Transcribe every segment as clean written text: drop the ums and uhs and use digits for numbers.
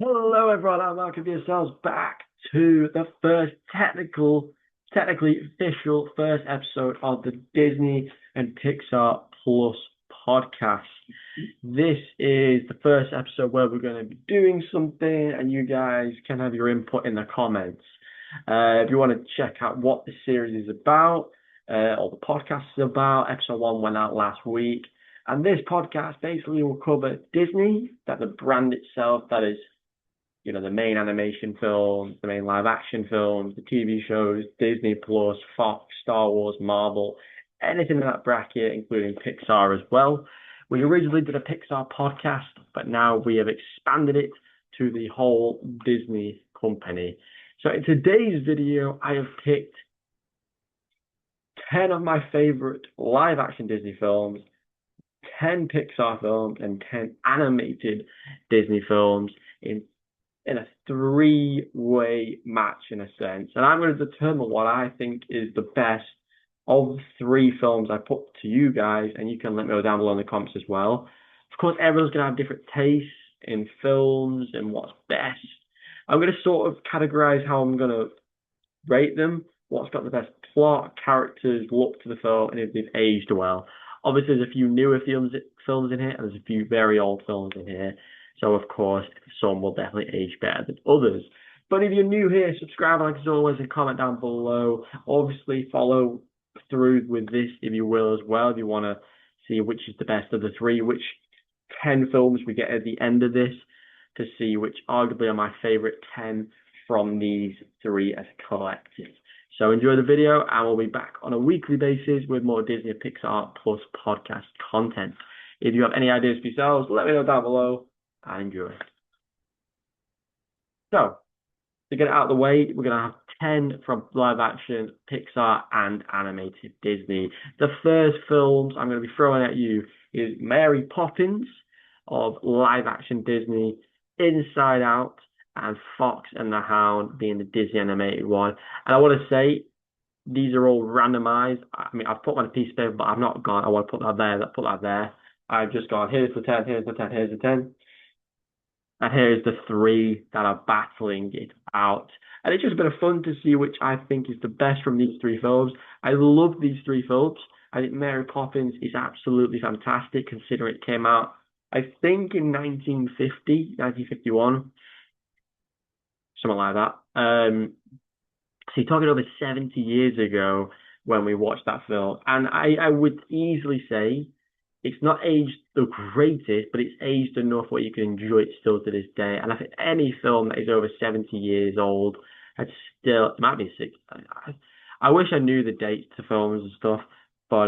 Hello, everyone. I'm Mark of yourselves back to the first technically official first episode of the Disney and Pixar Plus podcast. This is the first episode where we're going to be doing something, and you guys can have your input in the comments. If you want to check out what the series is about, or the podcast is about, episode one went out last week. And this podcast basically will cover Disney, that the brand itself, that is the main animation films, the main live action films, the TV shows, Disney Plus, Fox, Star Wars, Marvel, anything in that bracket, including Pixar as well. We originally did a Pixar podcast, but now we have expanded it to the whole Disney company. So in today's video, I have picked 10 of my favorite live action Disney films, 10 Pixar films, and 10 animated Disney films in a three-way match in a sense. And I'm going to determine what I think is the best of the three films I put to you guys, and you can let me know down below in the comments as well. Of course, everyone's going to have different tastes in films and what's best. I'm going to sort of categorize how I'm going to rate them, what's got the best plot, characters, look to the film, and if they've aged well. Obviously, there's a few newer films in here, and there's a few very old films in here. So, of course, some will definitely age better than others. But if you're new here, subscribe, like as always, and comment down below. Obviously, follow through with this, if you will, as well. If you want to see which is the best of the three, which 10 films we get at the end of this, to see which arguably are my favorite 10 from these three as a collective. So enjoy the video, and we'll be back on a weekly basis with more Disney Pixar Plus podcast content. If you have any ideas for yourselves, let me know down below. I enjoy. So, to get it out of the way, we're going to have 10 from live action, Pixar, and animated Disney. The first films I'm going to be throwing at you is Mary Poppins of live action Disney, Inside Out, and Fox and the Hound being the Disney animated one. And I want to say, these are all randomized. I mean, I've put on a piece of paper, but I've not gone, I want to put that there. I've just gone, here's the 10, here's the 10, here's the 10. And here's the three that are battling it out. And it's just been fun to see which I think is the best from these three films. I love these three films. I think Mary Poppins is absolutely fantastic considering it came out, I think, in 1950, 1951, something like that. So you're talking over 70 years ago when we watched that film. And I would easily say it's not aged the greatest, but it's aged enough where you can enjoy it still to this day. And I think any film that is over 70 years old, it's still, it might be six. I wish I knew the dates to films and stuff, but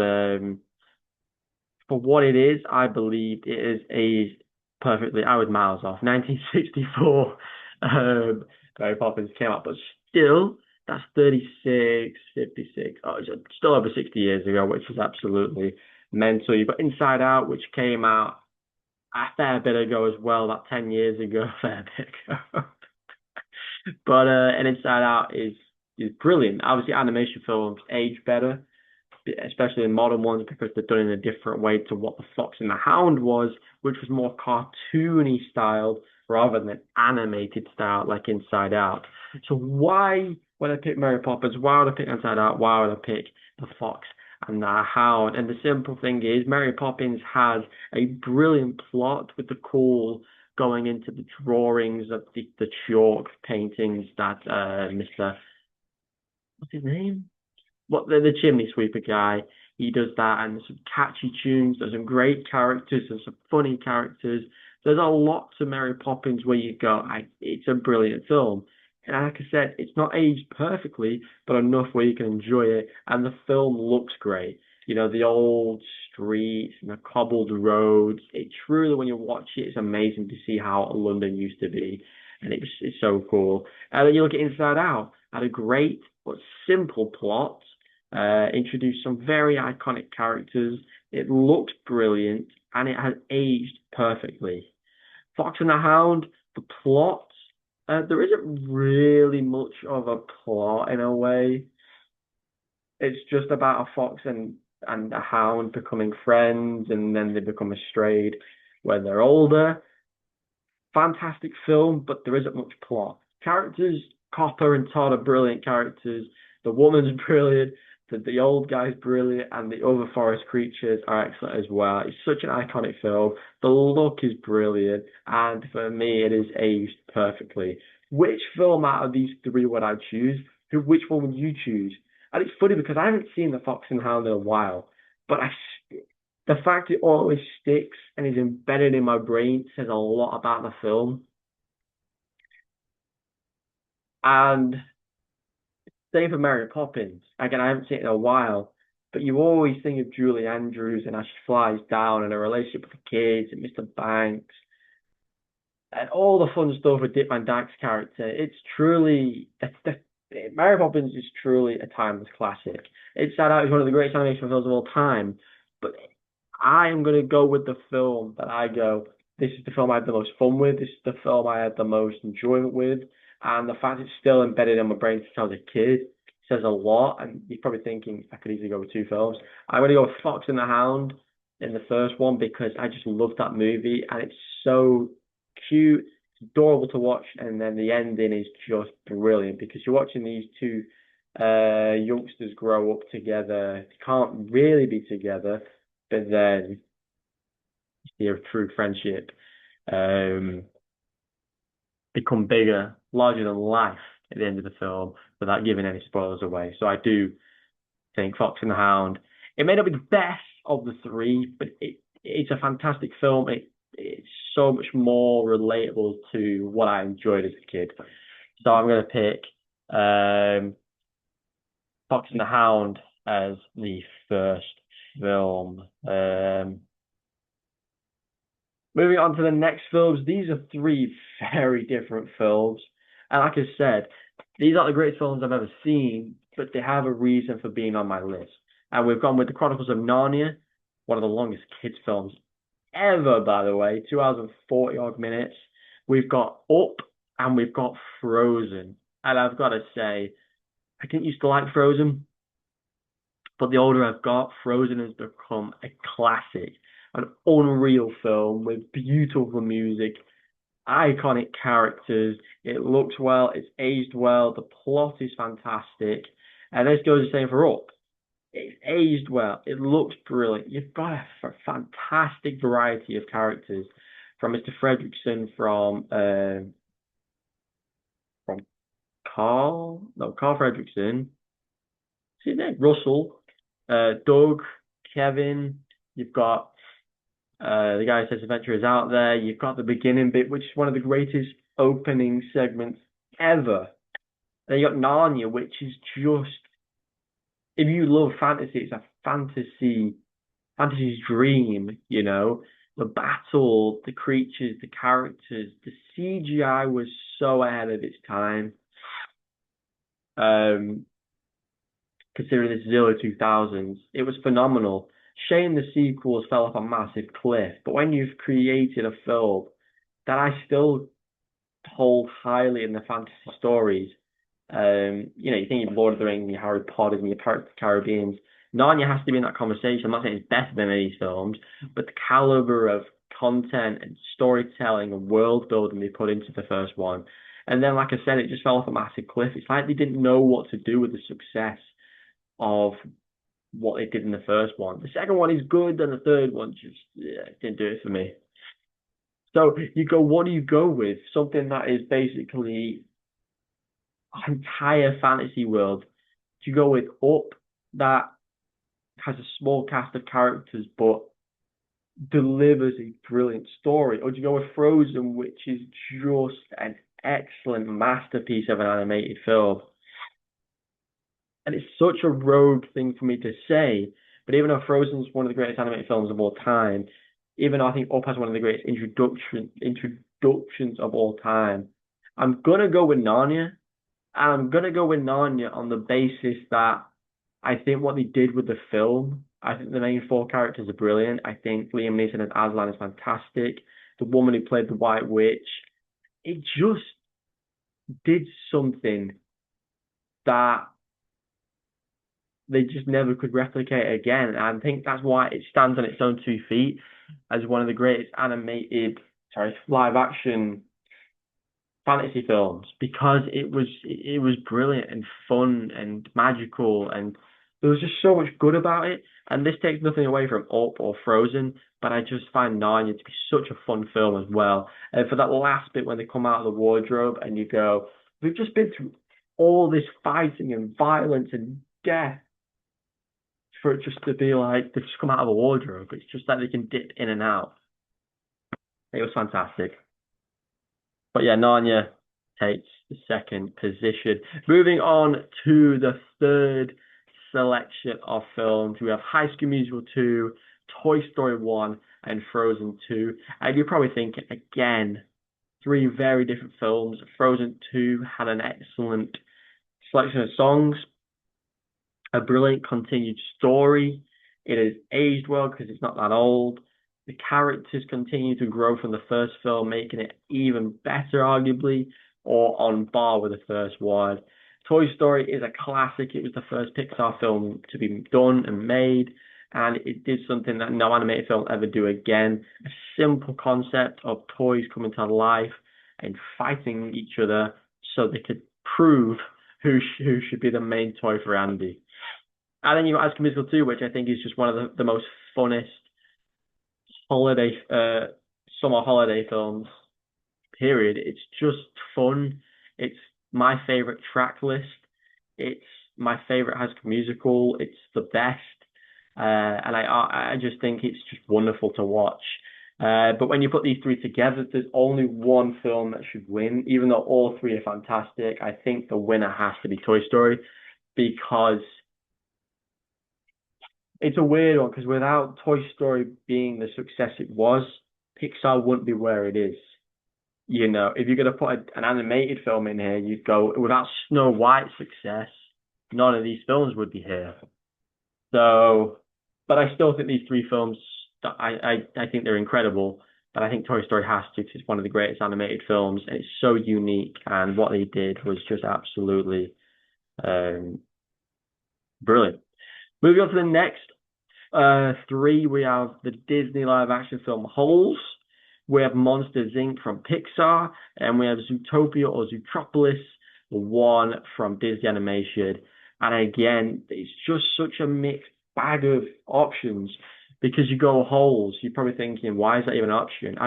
for what it is, I believe it is aged perfectly. I was miles off. 1964, Mary Poppins came out, but still, that's 36, 56. Oh, it's still over 60 years ago, which is absolutely mental. You've got Inside Out, which came out a fair bit ago as well, about 10 years ago, a fair bit ago. But and Inside Out is brilliant. Obviously, animation films age better, especially in modern ones, because they're done in a different way to what the Fox and the Hound was, which was more cartoony styled rather than animated style like Inside Out. So why would I pick Mary Poppins? Why would I pick Inside Out? Why would I pick the Fox and the Hound? And the simple thing is, Mary Poppins has a brilliant plot with the cool going into the drawings of the chalk paintings that Mr. What's his name? What the chimney sweeper guy. He does that, and there's some catchy tunes. There's some great characters. There's some funny characters. There's a lot to Mary Poppins where you go, it's a brilliant film. And like I said, it's not aged perfectly, but enough where you can enjoy it. And the film looks great. The old streets and the cobbled roads. It truly, when you watch it, it's amazing to see how London used to be. And it's so cool. And then you look at Inside Out, had a great but simple plot. Introduced some very iconic characters. It looks brilliant, and it has aged perfectly. Fox and the Hound, the plot, there isn't really much of a plot in a way. It's just about a fox and a hound becoming friends, and then they become estranged when they're older. fantastic film, but there isn't much plot. Characters, Copper and Todd are brilliant characters. The woman's brilliant. The old guy's brilliant, and the other forest creatures are excellent as well. It's such an iconic film. The look is brilliant, and for me, it is aged perfectly. Which film out of these three would I choose? Which one would you choose? And it's funny because I haven't seen The Fox and the Hound in a while, but the fact it always sticks and is embedded in my brain says a lot about the film. And same for Mary Poppins. Again, I haven't seen it in a while, but you always think of Julie Andrews and how she flies down and her relationship with the kids and Mr. Banks and all the fun stuff with Dick Van Dyke's character. It's truly Mary Poppins is truly a timeless classic. It's sat out as one of the greatest animation films of all time, but I am going to go with the film that I go. This is the film I had the most fun with. This is the film I had the most enjoyment with, and the fact it's still embedded in my brain since I was a kid says a lot. And you're probably thinking I could easily go with two films. I'm going to go with Fox and the Hound in the first one because I just love that movie and it's so cute, it's adorable to watch, and then the ending is just brilliant because you're watching these two youngsters grow up together. They can't really be together, but then their true friendship um, become bigger, larger than life at the end of the film without giving any spoilers away. So I do think Fox and the Hound. It may not be the best of the three, but it's a fantastic film. It's so much more relatable to what I enjoyed as a kid. So I'm going to pick Fox and the Hound as the first film. Moving on to the next films, these are three very different films. And like I said, these aren't the greatest films I've ever seen, but they have a reason for being on my list. And we've gone with The Chronicles of Narnia, one of the longest kids' films ever, by the way, 2 hours and 40 odd minutes. We've got Up and we've got Frozen. And I've got to say, I didn't used to like Frozen, but the older I've got, Frozen has become a classic, an unreal film with beautiful music, iconic characters. It looks well, it's aged well, the plot is fantastic. And this goes the same for Up. It's aged well, it looks brilliant. You've got a fantastic variety of characters from Mr. Fredrickson, from Carl Fredrickson, what's his name? Russell, Doug, Kevin. You've got the guy who says Adventure is out there. You've got the beginning bit, which is one of the greatest opening segments ever. Then you got Narnia, which is just, if you love fantasy, it's a fantasy's dream, you know. The battle, the creatures, the characters, the CGI was so ahead of its time. Um, Considering this is early 2000s, it was phenomenal. Shame the sequels fell off a massive cliff, but when you've created a film that I still hold highly in the fantasy stories, you think of Lord of the Rings, your Harry Potter, and your Pirates of the Caribbean. Narnia has to be in that conversation. I'm not saying it's better than any of these films, but the caliber of content and storytelling and world building they put into the first one. And then, like I said, it just fell off a massive cliff. It's like they didn't know what to do with the success of what they did in the first one. The second one is good, and the third one just didn't do it for me. So you go, what do you go with? Something that is basically an entire fantasy world. Do you go with Up, that has a small cast of characters but delivers a brilliant story? Or do you go with Frozen, which is just an excellent masterpiece of an animated film? And it's such a rogue thing for me to say, but even though Frozen's one of the greatest animated films of all time, even though I think Up has one of the greatest introductions of all time, I'm gonna go with Narnia. And I'm gonna go with Narnia on the basis that I think what they did with the film, I think the main four characters are brilliant. I think Liam Neeson as Aslan is fantastic. The woman who played the White Witch, it just did something that they just never could replicate again. And I think that's why it stands on its own 2 feet as one of the greatest animated sorry, live action fantasy films because it was brilliant and fun and magical and there was just so much good about it. And this takes nothing away from Up or Frozen, but I just find Narnia to be such a fun film as well. And for that last bit when they come out of the wardrobe and you go, we've just been through all this fighting and violence and death for it just to be like they've just come out of a wardrobe. It's just that they can dip in and out. It was fantastic. But yeah, Narnia takes the second position. Moving on to the third selection of films, we have High School Musical 2, Toy Story 1, and Frozen 2. And you're probably thinking, again, three very different films. Frozen 2 had an excellent selection of songs, a brilliant continued story. It has aged well because it's not that old. The characters continue to grow from the first film, making it even better, arguably, or on par with the first one. Toy Story is a classic. It was the first Pixar film to be done and made, and it did something that no animated film ever do again. A simple concept of toys coming to life and fighting each other so they could prove who should be the main toy for Andy. And then you got High School Musical 2, which I think is just one of the most funnest holiday summer holiday films, period. It's just fun. It's my favorite track list. It's my favorite High School Musical. It's the best. And I just think it's just wonderful to watch. But when you put these three together, there's only one film that should win, even though all three are fantastic. I think the winner has to be Toy Story because it's a weird one because without Toy Story being the success it was, Pixar wouldn't be where it is. You know, if you're going to put an animated film in here, you'd go without Snow White's success, none of these films would be here. So, but I still think these three films, I think they're incredible. But I think Toy Story has to, 'cause it's one of the greatest animated films, and it's so unique. And what they did was just absolutely um, brilliant. Moving on to the next three, we have the Disney live action film Holes. We have Monsters Inc. from Pixar, and we have Zootopia or Zootropolis, one from Disney Animation. And again, it's just such a mixed bag of options because you go Holes, you're probably thinking, why is that even an option?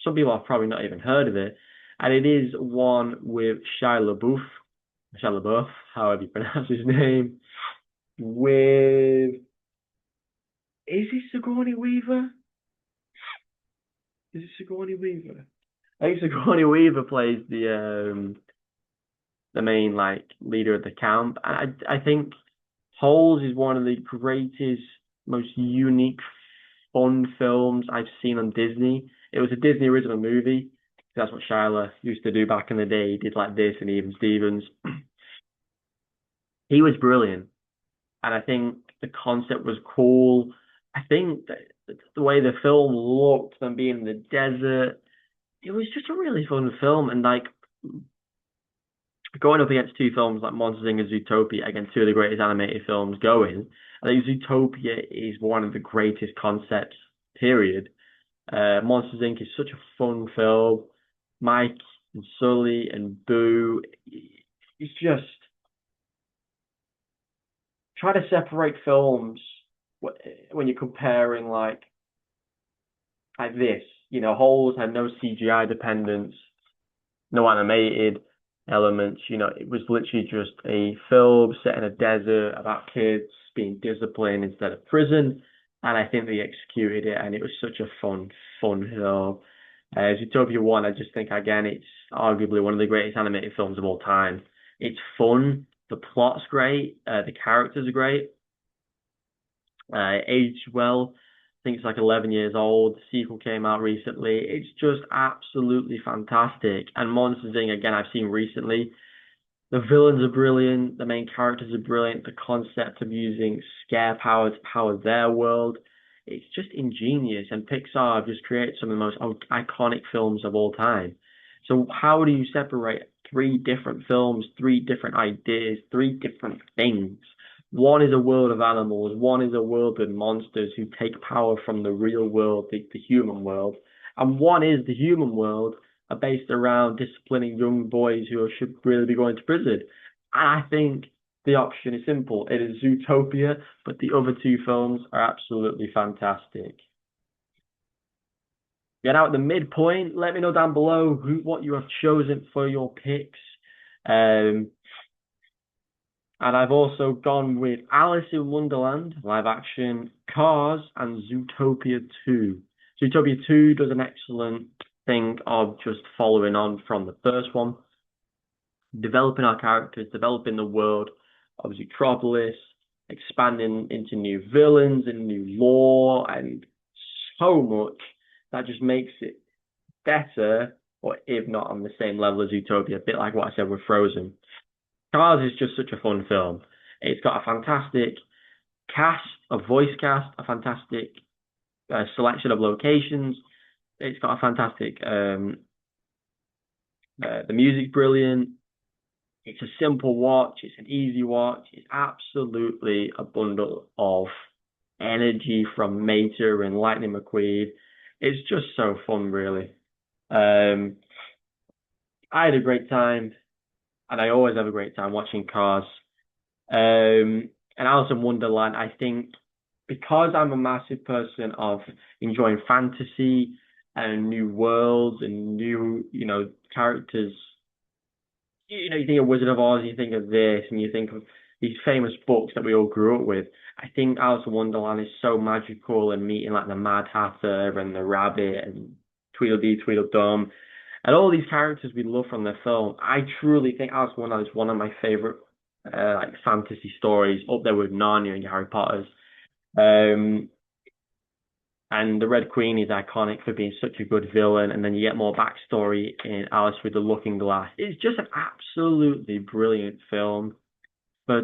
Some people have probably not even heard of it. And it is one with Shia LaBeouf, however you pronounce his name, with is he Sigourney Weaver? Is it Sigourney Weaver? I think Sigourney Weaver plays the main like leader of the camp. And I think Holes is one of the greatest, most unique, fun films I've seen on Disney. It was a Disney original movie. That's what Shia used to do back in the day. He did like this and Even Stevens. He was brilliant. And I think the concept was cool. I think that the way the film looked, them being in the desert, it was just a really fun film. And like going up against two films like Monsters Inc. and Zootopia, against two of the greatest animated films going, I think Zootopia is one of the greatest concepts, period. Monsters Inc. is such a fun film. Mike and Sully and Boo, it's just try to separate films when you're comparing like this. You know, Holes had no CGI dependence, no animated elements. You know, it was literally just a film set in a desert about kids being disciplined instead of prison. And I think they executed it, and it was such a fun film. Zootopia 1, I just think, again, it's arguably one of the greatest animated films of all time. It's fun. The plot's great. The characters are great. Aged well. I think it's like 11 years old. The sequel came out recently. It's just absolutely fantastic. And Monsters Inc. again, I've seen recently. The villains are brilliant. The main characters are brilliant. The concept of using scare power to power their world, it's just ingenious. And Pixar have just created some of the most iconic films of all time. So how do you separate three different films, three different ideas, three different things? One is a world of animals. One is a world with monsters who take power from the real world, the human world. and one is the human world, are based around disciplining young boys who should really be going to prison. And I think the option is simple. It is Zootopia, but the other two films are absolutely fantastic. Get out the midpoint. Let me know down below what you have chosen for your picks. Um, and I've also gone with Alice in Wonderland, live action, Cars, and Zootopia 2. Zootopia 2 does an excellent thing of just following on from the first one, developing our characters, developing the world of Zootropolis, expanding into new villains and new lore, and so much that just makes it better, or if not on the same level as Utopia, a bit like what I said with Frozen. Cars is just such a fun film. It's got a fantastic cast, a voice cast, a fantastic selection of locations. It's got a fantastic, the music's brilliant. It's a simple watch. It's an easy watch. It's absolutely a bundle of energy from Mater and Lightning McQueen. It's just so fun, really. Um, I had a great time, and I always have a great time watching Cars. And Alice in Wonderland, I think because I'm a massive person of enjoying fantasy and new worlds and new, characters. You think of Wizard of Oz, you think of this, and you think of these famous books that we all grew up with. I think Alice in Wonderland is so magical, and meeting like the Mad Hatter and the Rabbit and Tweedledee, Tweedledum, and all these characters we love from the film. I truly think Alice in Wonderland is one of my favorite like fantasy stories, up there with Narnia and Harry Potter's. Um, and the Red Queen is iconic for being such a good villain, and then you get more backstory in Alice with the Looking Glass. It's just an absolutely brilliant film for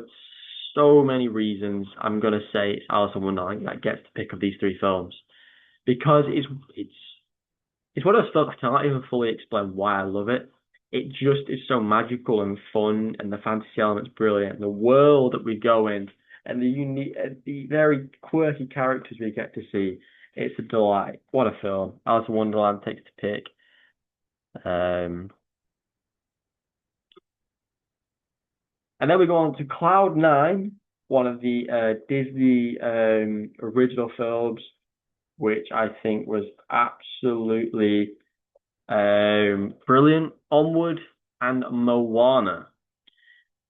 so many reasons. I'm gonna say it's Alice in Wonderland that gets the pick of these three films because it's one of those films I can't even fully explain why I love it. It just is so magical and fun, and the fantasy element's brilliant. The world that we go in, and the unique, the very quirky characters we get to see. It's a delight. What a film! Alice in Wonderland takes the pick. Um, and then we go on to Cloud Nine, one of the Disney original films, which I think was absolutely brilliant. Onward and Moana.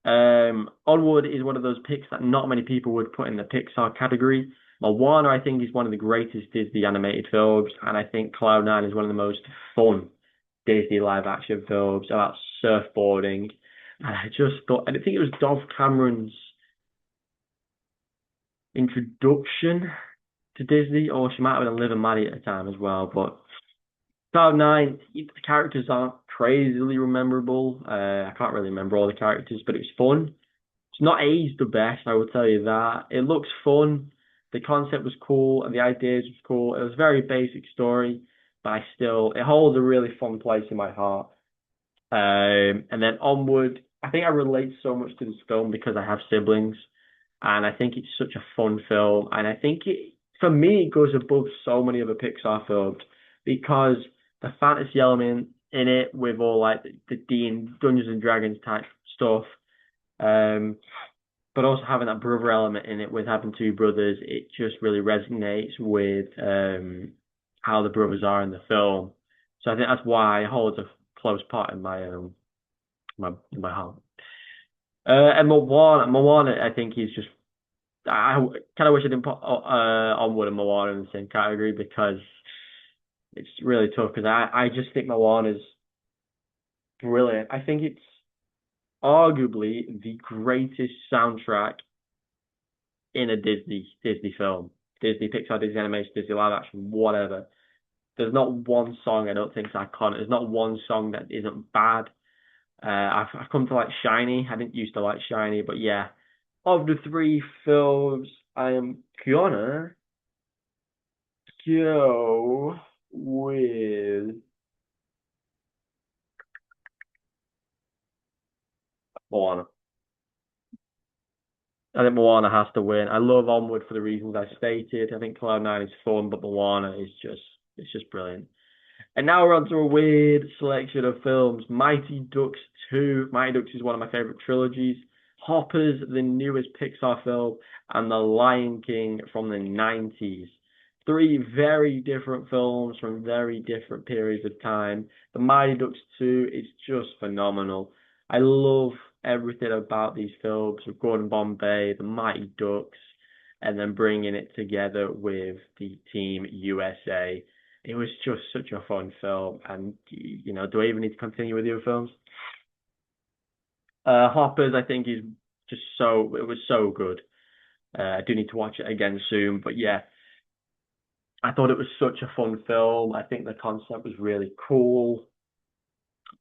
Onward is one of those picks that not many people would put in the Pixar category. Moana, I think, is one of the greatest Disney animated films, and I think Cloud Nine is one of the most fun Disney live action films about surfboarding. And I just thought, I think it was Dove Cameron's introduction to Disney, or she might have been Liv and Maddie at the time as well. But Cloud Nine, the characters aren't crazily memorable. I can't really remember all the characters, but it's fun. It's not aged the best, I will tell you that. It looks fun. The concept was cool and the ideas was cool. It was a very basic story, but it holds a really fun place in my heart. And then Onward, I think I relate so much to this film because I have siblings, and I think it's such a fun film. And I think for me, it goes above so many other Pixar films because the fantasy element in it with all like the Dungeons and Dragons type stuff. Um, but also having that brother element in it with having two brothers, it just really resonates with how the brothers are in the film. So I think that's why it holds a close part in my heart. And Moana, I think is just I kind of wish I didn't put Onward and Moana in the same category because it's really tough. Because I just think Moana's brilliant. I think it's arguably the greatest soundtrack in a Disney film, Disney Pixar, Disney animation, Disney live action, whatever. There's not one song I don't think is iconic. There's not one song that isn't bad. I've come to like Shiny. I didn't used to like Shiny, but yeah, of the three films, I am gonna go with Moana. I think Moana has to win. I love Onward for the reasons I stated. I think Cloud Nine is fun, but Moana is just it's just brilliant. And now we're on to a weird selection of films. Mighty Ducks 2. Mighty Ducks is one of my favorite trilogies. Hoppers, the newest Pixar film, and The Lion King from the 90s. Three very different films from very different periods of time. The Mighty Ducks 2 is just phenomenal. I love everything about these films with Gordon Bombay, the Mighty Ducks, and then bringing it together with the Team USA. It was just such a fun film. And, do I even need to continue with the other films? Hoppers, I think, is just it was so good. I do need to watch it again soon. But yeah, I thought it was such a fun film. I think the concept was really cool.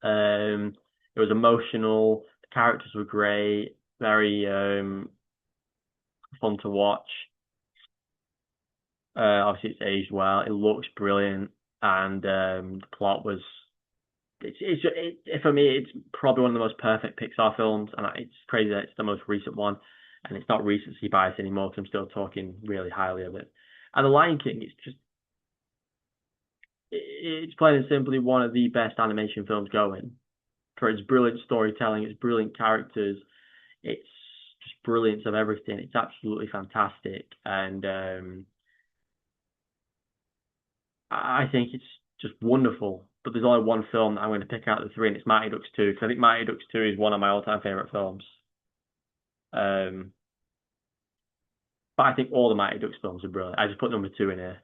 Um, it was emotional. The characters were great. Very fun to watch. Obviously, it's aged well. It looks brilliant, and the plot was. For me, it's probably one of the most perfect Pixar films, and it's crazy that it's the most recent one, and it's not recency bias anymore because I'm still talking really highly of it. And The Lion King, it's plain and simply one of the best animation films going for its brilliant storytelling, its brilliant characters, it's just brilliance of everything. It's absolutely fantastic, and I think it's just wonderful. But there's only one film that I'm going to pick out of the three, and it's Mighty Ducks 2, because I think Mighty Ducks 2 is one of my all-time favorite films. Um, but I think all the Mighty Ducks films are brilliant. I just put number two in here.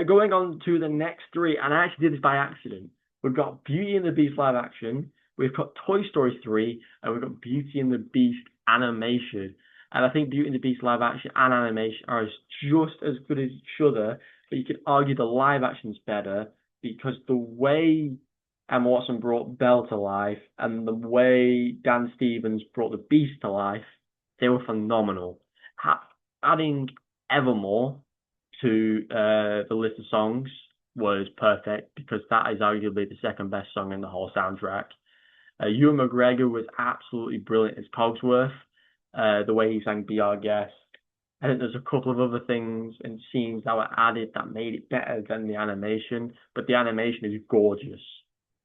Going on to the next three, and I actually did this by accident. We've got Beauty and the Beast live action, we've got Toy Story 3, and we've got Beauty and the Beast animation. And I think Beauty and the Beast live action and animation are just as good as each other, but you could argue the live action's better because the way Emma Watson brought Belle to life and the way Dan Stevens brought the Beast to life, they were phenomenal. Adding Evermore to the list of songs was perfect because that is arguably the second best song in the whole soundtrack. Ewan McGregor was absolutely brilliant as Cogsworth. The way he sang "Be Our Guest." I think there's a couple of other things and scenes that were added that made it better than the animation, but the animation is gorgeous.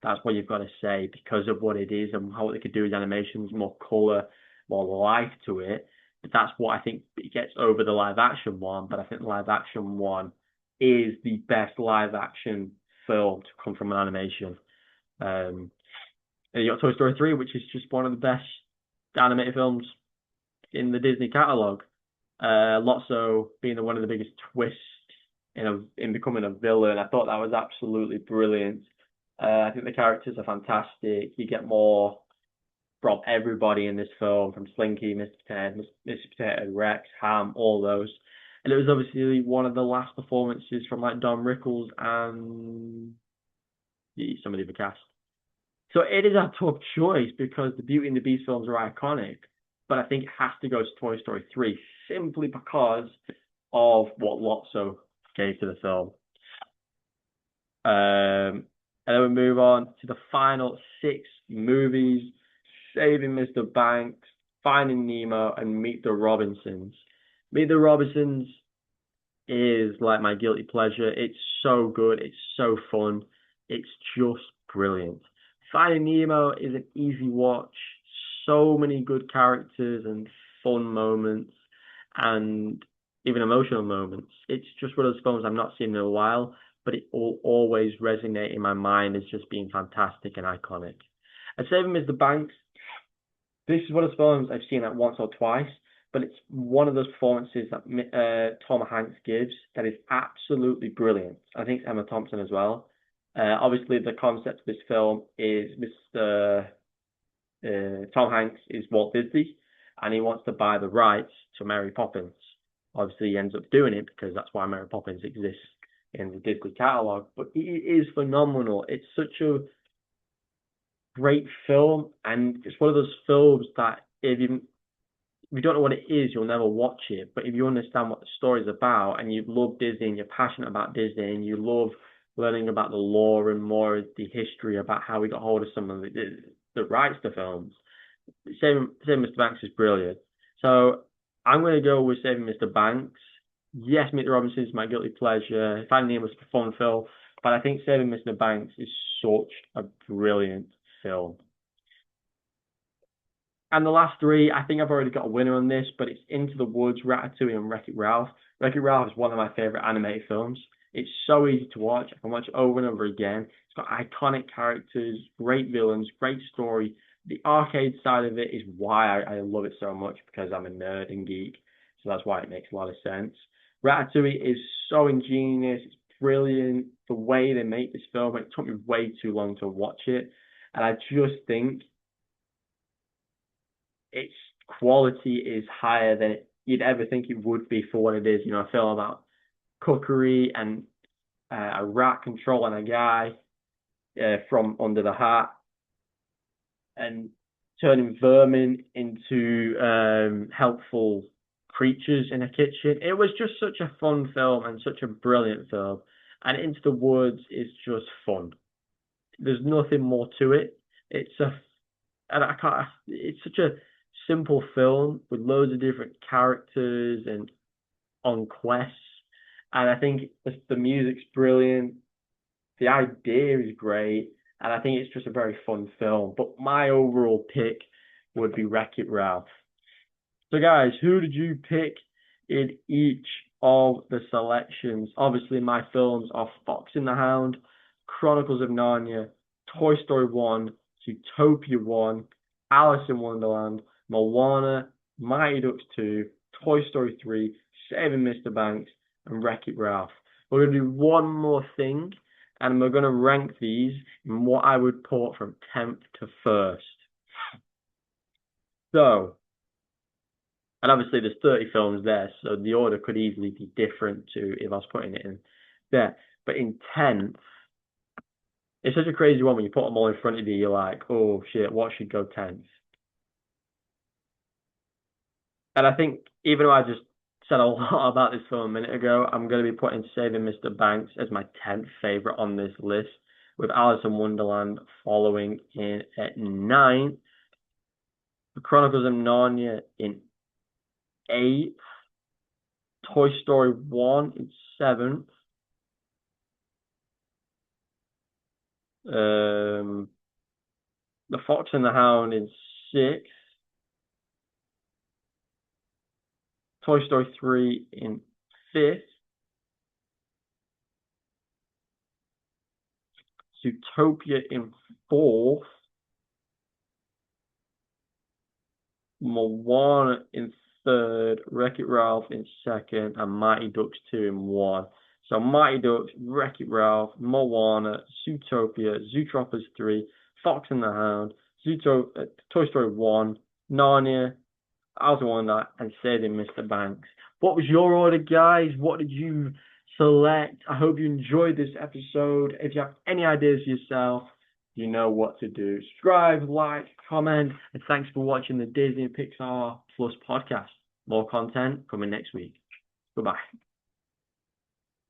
That's what you've got to say because of what it is and how they could do with animations, more color, more life to it. But that's what I think it gets over the live action one. But I think the live action one is the best live action film to come from an animation. Um, and you got Toy Story 3, which is just one of the best animated films in the Disney catalog. Lotso being one of the biggest twists in becoming a villain. I thought that was absolutely brilliant. I think the characters are fantastic. You get more from everybody in this film, from Slinky, Mr. Potato, Mr. Potato, Rex, Ham, all those. And it was obviously one of the last performances from like Don Rickles and some of the other cast. So it is a tough choice because the Beauty and the Beast films are iconic, but I think it has to go to Toy Story 3 simply because of what Lotso gave to the film. And then we move on to the final six movies: Saving Mr. Banks, Finding Nemo, and Meet the Robinsons. Meet the Robinsons is like my guilty pleasure. It's so good. It's so fun. It's just brilliant. Finding Nemo is an easy watch. So many good characters and fun moments and even emotional moments. It's just one of those films I've not seen in a while, but it will always resonate in my mind as just being fantastic and iconic. And Saving Mr. Banks, this is one of those films I've seen like once or twice, but it's one of those performances that Tom Hanks gives that is absolutely brilliant. I think it's Emma Thompson as well. Obviously, the concept of this film is Mr. Tom Hanks is Walt Disney, and he wants to buy the rights to Mary Poppins. Obviously, he ends up doing it because that's why Mary Poppins exists in the Disney catalog. But it is phenomenal. It's such a great film, and it's one of those films that if you don't know what it is, you'll never watch it. But if you understand what the story's about and you love Disney and you're passionate about Disney and you love learning about the lore and more of the history about how we got hold of some of the rights to films, Saving Mr. Banks is brilliant. So I'm going to go with Saving Mr. Banks. Yes, Meet the Robinsons is my guilty pleasure. Finding Nemo was a fun film, But I think Saving Mr. Banks is such a brilliant film. And the last three, I think I've already got a winner on this, but it's Into the Woods, Ratatouille, and Wreck-It Ralph. Wreck-It Ralph is one of my favorite animated films. It's so easy to watch. I can watch it over and over again. It's got iconic characters, great villains, great story. The arcade side of it is why I love it so much because I'm a nerd and geek. So that's why it makes a lot of sense. Ratatouille is so ingenious. It's brilliant. The way they make this film, it took me way too long to watch it. And I just think its quality is higher than you'd ever think it would be for what it is. You know, a film about cookery and a rat controlling a guy from under the hat and turning vermin into helpful creatures in a kitchen. It was just such a fun film and such a brilliant film. And Into the Woods is just fun. There's nothing more to it. It's a and I can't. It's such a simple film with loads of different characters and on quests, and I think the music's brilliant. The idea is great, and I think it's just a very fun film. But my overall pick would be Wreck-It Ralph. So, guys, who did you pick in each of the selections? Obviously, my films are Fox and the Hound, Chronicles of Narnia, Toy Story 1, Zootopia 1, Alice in Wonderland, Moana, Mighty Ducks 2, Toy Story 3, Saving Mr. Banks, and Wreck-It Ralph. We're going to do one more thing, and we're going to rank these in what I would put from 10th to 1st. So, and obviously there's 30 films there, so the order could easily be different to if I was putting it in there. But in 10th, it's such a crazy one when you put them all in front of you, you're like, oh shit, what should go 10th? And I think even though I just said a lot about this film a minute ago, I'm going to be putting Saving Mr. Banks as my 10th favorite on this list, with Alice in Wonderland following in at 9th, The Chronicles of Narnia in 8th, Toy Story 1 in 7th, The Fox and the Hound in 6th, Toy Story 3 in 5th, Zootopia in 4th, Moana in 3rd, Wreck-It Ralph in 2nd, and Mighty Ducks 2 in 1. So Mighty Ducks, Wreck-It Ralph, Moana, Zootopia, Zootropolis 3, Fox and the Hound, Toy Story 1, Narnia, Alice in Wonderland, and Saving Mr. Banks. What was your order, guys? What did you select? I hope you enjoyed this episode. If you have any ideas yourself, you know what to do. Subscribe, like, comment, and thanks for watching the Disney Pixar Plus podcast. More content coming next week. Goodbye.